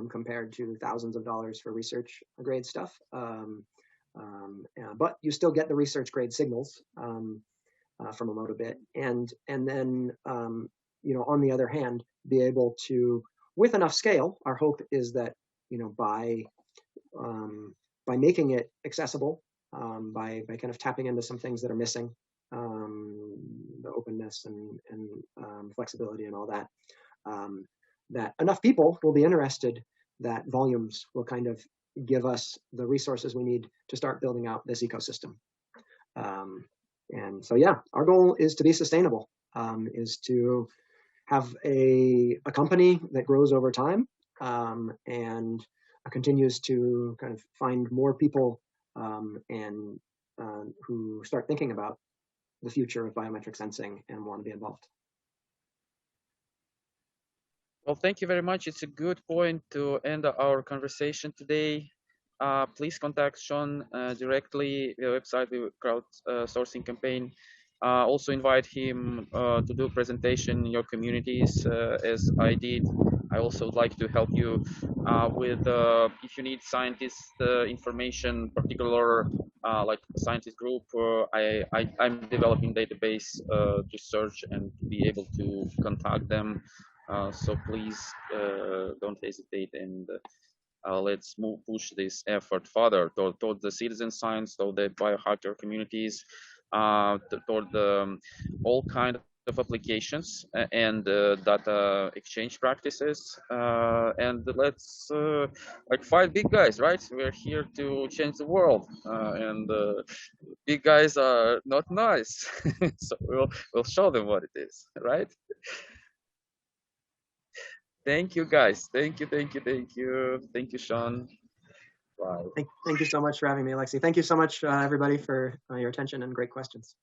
compared to thousands of dollars for research grade stuff. But you still get the research grade signals from EmotiBit, and then you know, on the other hand, be able to, with enough scale, our hope is that, you know, by making it accessible, by kind of tapping into some things that are missing, the openness and flexibility and all that, that enough people will be interested that volumes will kind of give us the resources we need to start building out this ecosystem. And so, yeah, our goal is to be sustainable, is to have a company that grows over time, and continues to kind of find more people and who start thinking about the future of biometric sensing and want to be involved. Well, thank you very much. It's a good point to end our conversation today. Please contact Sean directly via website with crowdsourcing campaign. Also invite him to do a presentation in your communities as I did. I also would like to help you with if you need scientist information, particular like scientist group. I'm developing database to search and be able to contact them. So please don't hesitate, and let's push this effort further toward the citizen science, toward the biohacker communities, toward all kind of applications and data exchange practices, and let's like fight big guys, right? We're here to change the world, and big guys are not nice. So we'll show them what it is, right? Thank you, guys. Thank you, Sean. Bye. Thank you so much for having me, Alexei. Thank you so much, everybody, for your attention and great questions.